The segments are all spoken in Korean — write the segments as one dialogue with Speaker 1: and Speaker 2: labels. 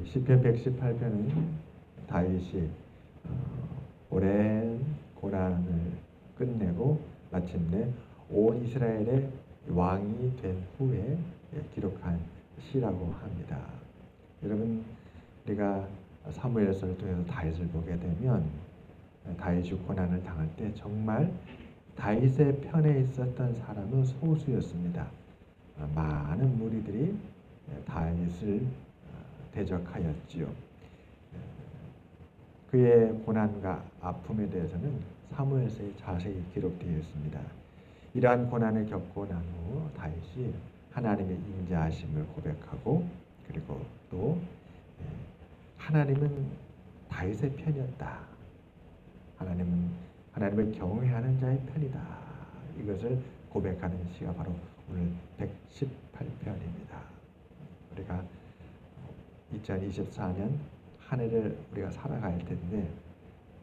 Speaker 1: 이 시편 118편은 다윗이 오랜 고난을 끝내고 마침내 온 이스라엘의 왕이 된 후에 기록한 시라고 합니다. 여러분, 우리가 사무엘서를 통해서 다윗을 보게 되면 다윗이 고난을 당할 때 정말 다윗의 편에 있었던 사람은 소수였습니다. 많은 무리들이 다윗을 대적하였지요. 그의 고난과 아픔에 대해서는 사무엘서에 자세히 기록되어 있습니다. 이러한 고난을 겪고 난 후 다윗이 하나님의 인자하심을 고백하고, 그리고 또 하나님은 다윗의 편이었다. 하나님을 경외하는 자의 편이다. 이것을 고백하는 시가 바로 오늘 118편입니다. 우리가 2024년 한 해를 우리가 살아갈 텐데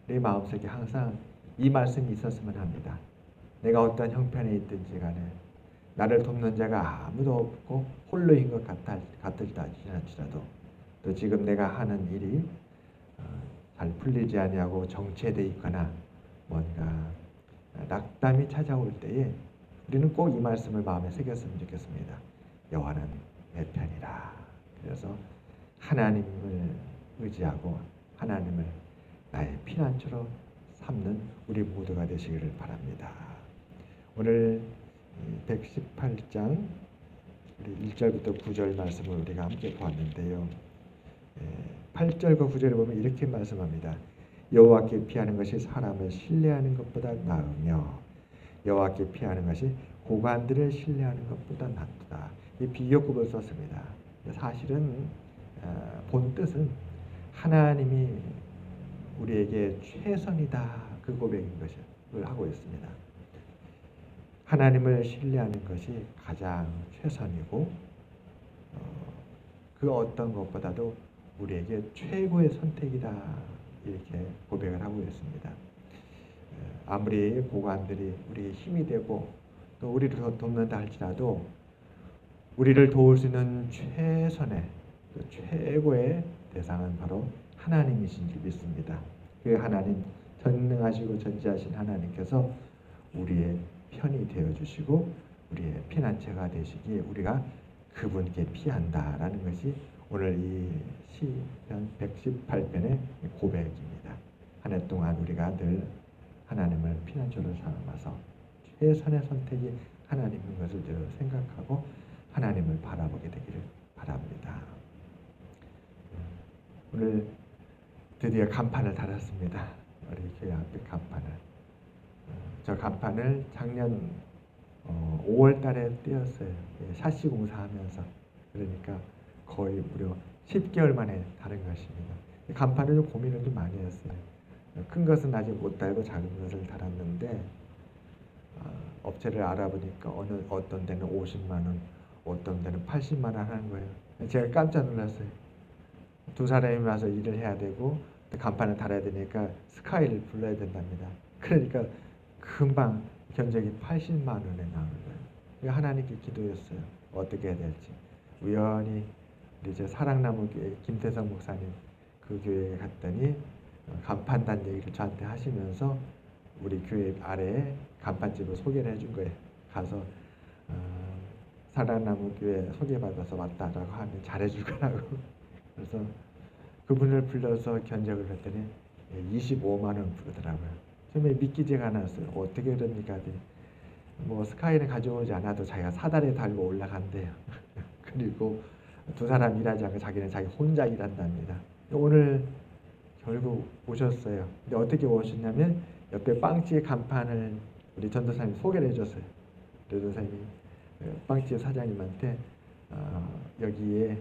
Speaker 1: 내 마음속에 항상 이 말씀이 있었으면 합니다. 내가 어떤 형편에 있든지 간에 나를 돕는 자가 아무도 없고 홀로인 것 같을지라도, 또 지금 내가 하는 일이 잘 풀리지 아니하고 정체되어 있거나 뭔가 낙담이 찾아올 때에 우리는 꼭 이 말씀을 마음에 새겼으면 좋겠습니다. 여호와는 내 편이라. 그래서 하나님을 의지하고 하나님을 나의 피난처로 삼는 우리 모두가 되시기를 바랍니다. 오늘 118장 1절부터 9절 말씀을 우리가 함께 보았는데요. 8절과 9절에 보면 이렇게 말씀합니다. 여호와께 피하는 것이 사람을 신뢰하는 것보다 나으며 여호와께 피하는 것이 고관들을 신뢰하는 것보다 낫다. 이 비교급을 썼습니다. 사실은 본 뜻은 하나님이 우리에게 최선이다, 그 고백인 것을 하고 있습니다. 하나님을 신뢰하는 것이 가장 최선이고 그 어떤 것보다도 우리에게 최고의 선택이다, 이렇게 고백을 하고 있습니다. 아무리 고관들이 우리의 힘이 되고 또 우리를 돕는다 할지라도 우리를 도울 수 있는 최선의 최고의 대상은 바로 하나님이신 줄 믿습니다. 그 하나님, 전능하시고 전지하신 하나님께서 우리의 편이 되어주시고 우리의 피난처가 되시기에 우리가 그분께 피한다라는 것이 오늘 이 시편 118편의 고백입니다. 한 해 동안 우리가 늘 하나님을 피난처로 삼아서 최선의 선택이 하나님인 것을 늘 생각하고 하나님을 바라보게 되기를 바랍니다. 오늘 드디어 간판을 달았습니다. 우리 교회 앞에 간판을. 저 간판을 작년 5월 달에 띄었어요. 샤시 공사하면서. 그러니까 거의 무려 10개월 만에 다른 것입니다. 간판을 좀 고민을 좀 많이 했어요. 큰 것은 아직 못 달고 작은 것을 달았는데 업체를 알아보니까 어떤 데는 50만 원, 어떤 데는 80만 원 하는 거예요. 제가 깜짝 놀랐어요. 두 사람이 와서 일을 해야 되고 간판을 달아야 되니까 스카이를 불러야 된답니다. 그러니까 금방 견적이 80만 원에 나오는 거예요. 하나님께 기도했어요. 어떻게 해야 될지. 우연히 이제 사랑나무 교회 김태성 목사님 그 교회에 갔더니 간판 단 얘기를 저한테 하시면서 우리 교회 아래에 간판집을 소개를 해준 거예요. 가서 사랑나무 교회 소개받아서 왔다라고 하면 잘해줄 거라고. 그래서 그분을 불러서 견적을 했더니 25만 원 부르더라고요. 처음에 믿기지가 않았어요. 어떻게 그럽니까? 뭐 스카이는 가져오지 않아도 자기가 사다리에 달고 올라간대요. 그리고 두 사람 일하지 않고 자기는 자기 혼자 일한답니다. 오늘 결국 오셨어요. 근데 어떻게 오셨냐면 옆에 빵집 간판을 우리 전도사님이 소개를 해줬어요. 전도사님이 빵집 사장님한테 여기에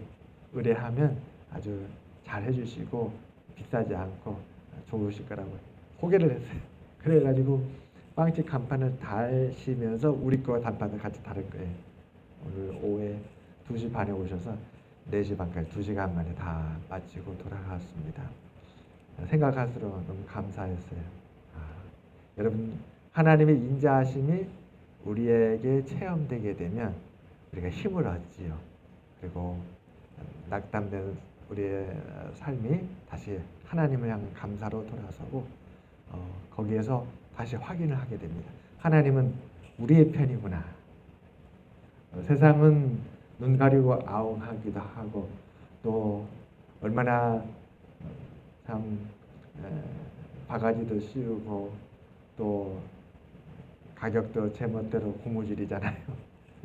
Speaker 1: 의뢰하면 아주 잘 해주시고 비싸지 않고 좋으실 거라고 소개를 했어요. 그래가지고 빵집 간판을 달시면서 우리 거 간판을 같이 다른 거예요. 오늘 오후에 2시 반에 오셔서 4시 반까지 2시간 만에 다 마치고 돌아갔습니다. 생각할수록 너무 감사했어요. 여러분, 하나님의 인자하심이 우리에게 체험되게 되면 우리가 힘을 얻지요. 그리고 낙담된 우리의 삶이 다시 하나님을 향한 감사로 돌아서고 거기에서 다시 확인을 하게 됩니다. 하나님은 우리의 편이구나. 세상은 눈 가리고 아웅하기도 하고 또 얼마나 참 바가지도 씌우고 또 가격도 제멋대로 고무줄이잖아요.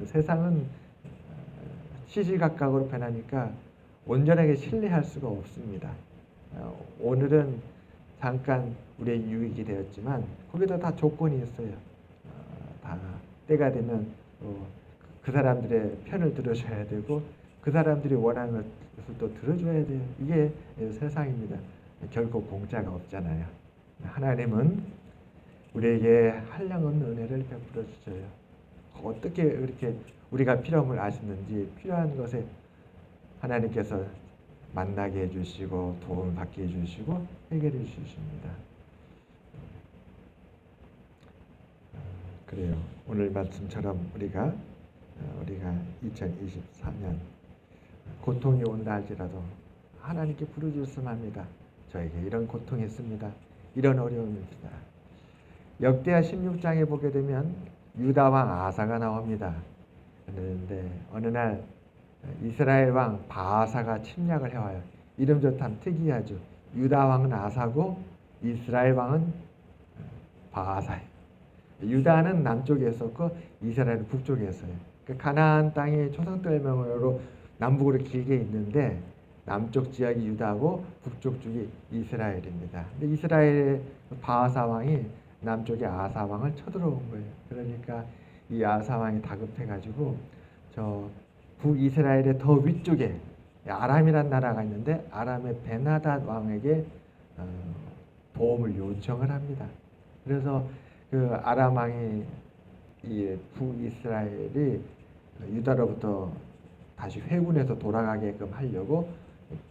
Speaker 1: 세상은 시시각각으로 변하니까 온전하게 신뢰할 수가 없습니다. 오늘은 잠깐 우리의 유익이 되었지만 거기다 다 조건이 있어요. 다 때가 되면 그 사람들의 편을 들어줘야 되고 그 사람들이 원하는 것을 또 들어줘야 돼요. 이게 세상입니다. 결코 공짜가 없잖아요. 하나님은 우리에게 한량없는 은혜를 베풀어 주셔요. 어떻게 그렇게 우리가 필요함을 아시는지 필요한 것에 하나님께서 만나게 해주시고 도움을 받게 해주시고 해결해 주십니다. 그래요. 오늘 말씀처럼 우리가 2024년 고통이 온다 할지라도 하나님께 부르짖으면 합니다. 저에게 이런 고통이 있습니다. 이런 어려움이 있습니다. 역대하 16장에 보게 되면 유다 왕 아사가 나옵니다. 그런데 어느 날 이스라엘 왕 바아사가 침략을 해와요. 이름도 참 특이하죠. 유다 왕은 아사고 이스라엘 왕은 바아사예요. 유다는 남쪽에 있었고 이스라엘은 북쪽에 있어요. 그 가나안 땅이 초상들명으로 남북으로 길게 있는데 남쪽 지역이 유다고 북쪽 쪽이 이스라엘입니다. 근데 이스라엘의 바아사 왕이 남쪽의 아사 왕을 쳐들어온 거예요. 그러니까 이 아사 왕이 다급해가지고 저 북이스라엘의 더 위쪽에 아람이란 나라가 있는데 아람의 베나닷 왕에게 도움을 요청을 합니다. 그래서 그 아람 왕이 이 북이스라엘이 유다로부터 다시 회군해서 돌아가게끔 하려고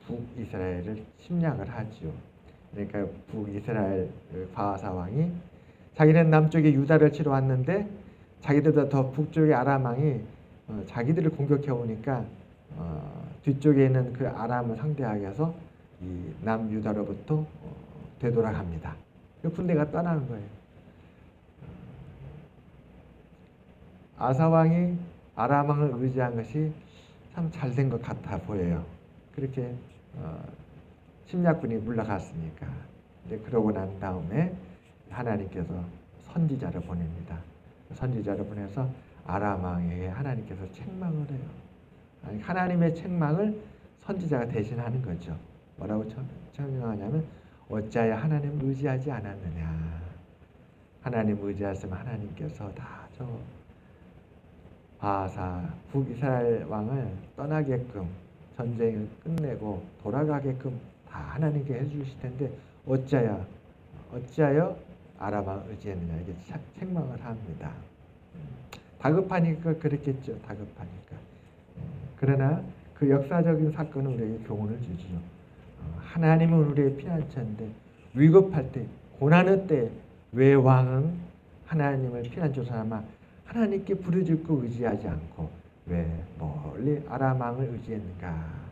Speaker 1: 북이스라엘을 침략을 하지요. 그러니까 북이스라엘 바아사 왕이 자기는 남쪽에 유다를 치러 왔는데 자기들보다 더 북쪽의 아람 왕이 자기들을 공격해 오니까 뒤쪽에 있는 그 아람을 상대하기 위해서 이 남유다로부터 되돌아갑니다. 그 군대가 떠나는 거예요. 아사 왕이 아람 왕을 의지한 것이 참 잘된 것 같아 보여요. 그렇게 침략군이 물러갔으니까. 근데 그러고 난 다음에 하나님께서 선지자를 보냅니다. 선지자를 보내서 아람 왕에게 하나님께서 책망을 해요. 아니, 하나님의 책망을 선지자가 대신하는 거죠. 뭐라고 책망하냐면 어찌하여 하나님을 의지하지 않았느냐. 하나님 의지했으면 하나님께서 다 저 바아사 북이스라엘 왕을 떠나게끔 전쟁을 끝내고 돌아가게끔 다 하나님께 해주실 텐데 어찌하여 아람 왕을 의지했느냐. 이게 책망을 합니다. 다급하니까 그랬겠죠. 다급하니까. 그러나 그 역사적인 사건은 우리에게 교훈을 주죠. 하나님은 우리의 피난처인데 위급할 때 고난의 때 왜 왕은 하나님을 피난처로 삼아 하나님께 부르짖고 의지하지 않고 왜 멀리 아람 왕을 의지했는가.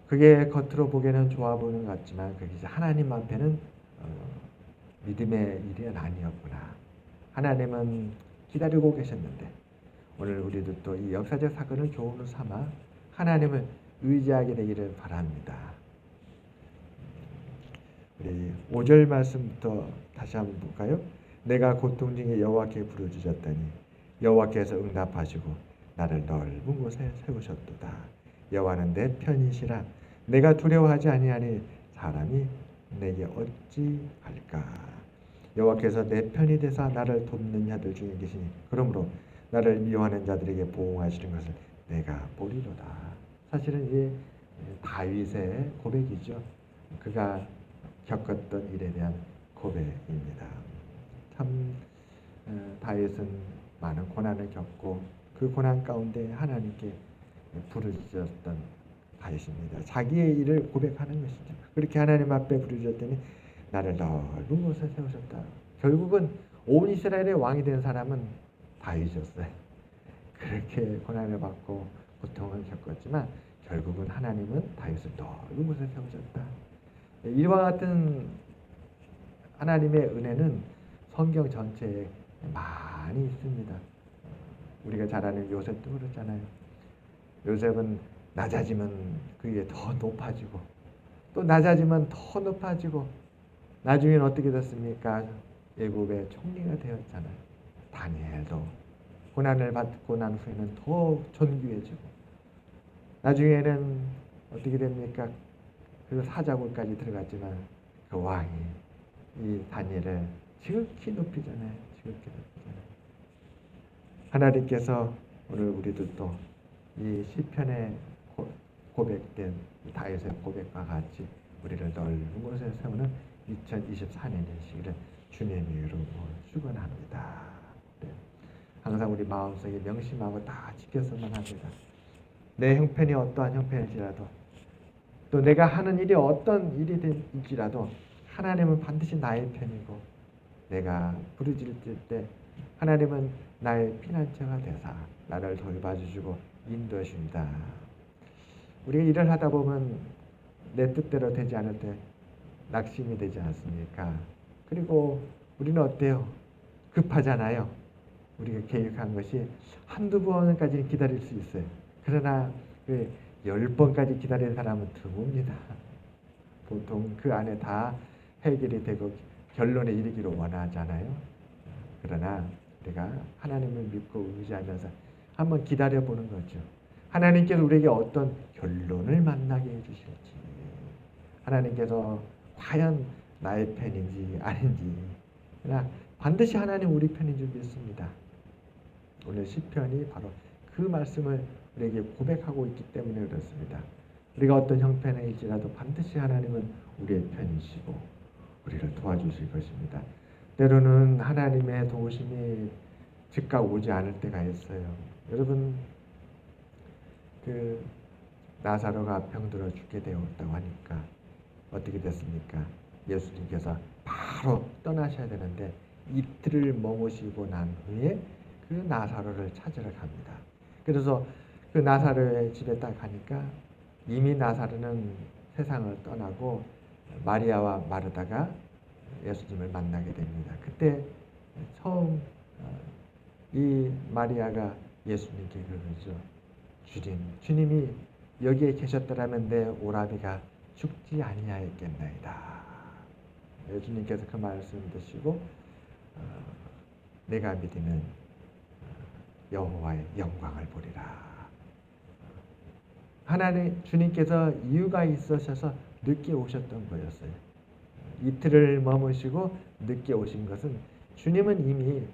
Speaker 1: 그게 겉으로 보기에는 좋아 보이는 것 같지만 그게 하나님 앞에는 믿음의 일이 아니었구나. 하나님은 기다리고 계셨는데 오늘 우리도 또 이 역사적 사건을 교훈을 삼아 하나님을 의지하게 되기를 바랍니다. 우리 5절 말씀부터 다시 한번 볼까요? 내가 고통 중에 여호와께 부르짖었더니 여호와께서 응답하시고 나를 넓은 곳에 세우셨도다. 여호와는 내 편이시라. 내가 두려워하지 아니하니 사람이 내게 어찌할까. 여호와께서 내 편이 되사 나를 돕는 자들 중에 계시니 그러므로 나를 미워하는 자들에게 보응하시는 것을 내가 보리로다. 사실은 이게 다윗의 고백이죠. 그가 겪었던 일에 대한 고백입니다. 참 다윗은 많은 고난을 겪고 그 고난 가운데 하나님께 부르짖었던 다윗입니다. 자기의 일을 고백하는 것이죠. 그렇게 하나님 앞에 부르짖었더니 나를 넓은 곳에 세우셨다. 결국은 온 이스라엘의 왕이 된 사람은 다윗이었어요. 그렇게 고난을 받고 고통을 겪었지만 결국은 하나님은 다윗을 넓은 곳에 세우셨다. 이와 같은 하나님의 은혜는 성경 전체에 많이 있습니다. 우리가 잘 아는 요셉도 그렇잖아요. 요셉은 낮아지면 그 위에 더 높아지고 또 낮아지면 더 높아지고 나중에는 어떻게 됐습니까? 애굽의 총리가 되었잖아요. 다니엘도 고난을 받고 난 후에는 더 존귀해지고 나중에는 어떻게 됩니까? 그 사자굴까지 들어갔지만 그 왕이 이 다니엘을 지극히 높이잖아요. 지극히 높이잖아요. 하나님께서 오늘 우리들도 이 시편에 고백된 다윗의 고백과 같이 우리를 넓은 곳에 세우는 2024년이 되시기를 주님의 이름으로 축원합니다. 네. 항상 우리 마음속에 명심하고 다 지켰으면 합니다. 내 형편이 어떠한 형편일지라도 또 내가 하는 일이 어떤 일이 될지라도 하나님은 반드시 나의 편이고 내가 부르짖을 때 하나님은 나의 피난처가 되사 나를 돌봐주시고 인도해 주신다. 우리가 일을 하다 보면 내 뜻대로 되지 않을 때 낙심이 되지 않습니까? 그리고 우리는 어때요? 급하잖아요. 우리가 계획한 것이 한두 번까지는 기다릴 수 있어요. 그러나 10번까지 기다리는 사람은 드뭅니다. 보통 그 안에 다 해결이 되고 결론에 이르기를 원하잖아요. 그러나 우리가 하나님을 믿고 의지하면서 한번 기다려보는 거죠. 하나님께서 우리에게 어떤 결론을 만나게 해주실지, 하나님께서 과연 나의 편인지 아닌지, 그러나 반드시 하나님 우리 편인 줄 믿습니다. 오늘 시편이 바로 그 말씀을 우리에게 고백하고 있기 때문에 그렇습니다. 우리가 어떤 형편일지라도 반드시 하나님은 우리의 편이시고 우리를 도와주실 것입니다. 때로는 하나님의 도우심이 즉각 오지 않을 때가 있어요. 여러분, 그 나사로가 병들어 죽게 되었다고 하니까 어떻게 됐습니까? 예수님께서 바로 떠나셔야 되는데 이틀을 머무시고 난 후에 그 나사로를 찾으러 갑니다. 그래서 그 나사로의 집에 딱 가니까 이미 나사로는 세상을 떠나고 마리아와 마르다가 예수님을 만나게 됩니다. 그때 처음 이 마리아가 예수님께 그러죠. 주님이 여기에 계셨더라면 내 오라비가 죽지 아니하였겠나이다. 예수님께서 그 말씀 드시고 내가 믿으면 여호와의 영광을 보리라. 하나님 주님께서 이유가 있으셔서 늦게 오셨던 거였어요. 이틀을 머무시고 늦게 오신 것은 주님은 이미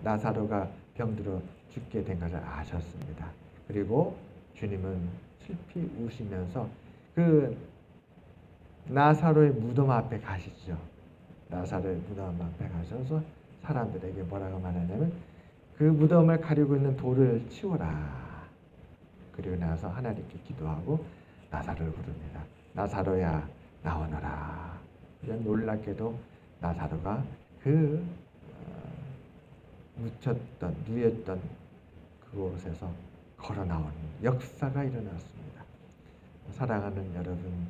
Speaker 1: 나사로가 병들어 죽게 된 것을 아셨습니다. 그리고 주님은 슬피 우시면서 그 나사로의 무덤 앞에 가시죠. 나사로의 무덤 앞에 가셔서 사람들에게 뭐라고 말하냐면 그 무덤을 가리고 있는 돌을 치워라. 그리고 나서 하나님께 기도하고 나사로를 부릅니다. 나사로야 나오너라. 놀랍게도 나사로가 그 누였던 그곳에서 걸어 나오는 역사가 일어났습니다. 사랑하는 여러분,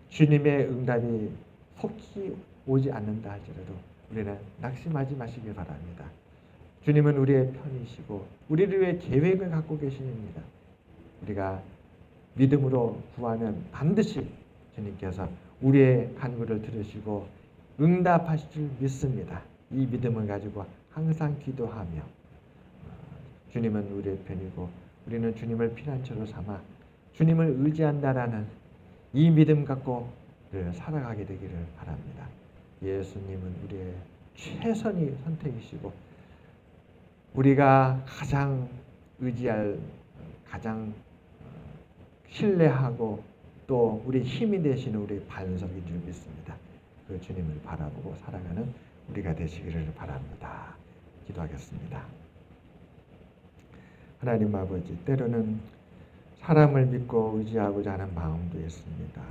Speaker 1: 주님의 응답이 속히 오지 않는다 할지라도 우리는 낙심하지 마시길 바랍니다. 주님은 우리의 편이시고 우리를 위해 계획을 갖고 계십니다. 우리가 믿음으로 구하면 반드시 주님께서 우리의 간구를 들으시고 응답하실 줄 믿습니다. 이 믿음을 가지고 항상 기도하며 주님은 우리의 편이고 우리는 주님을 피난처로 삼아 주님을 의지한다라는 이 믿음 갖고 살아가게 되기를 바랍니다. 예수님은 우리의 최선의 선택이시고 우리가 가장 의지할, 가장 신뢰하고 또 우리 힘이 되시는 우리 반석인 줄 믿습니다. 그 주님을 바라보고 살아가는 우리가 되시기를 바랍니다. 기도하겠습니다. 하나님 아버지, 때로는 사람을 믿고 의지하고자 하는 마음도 있습니다.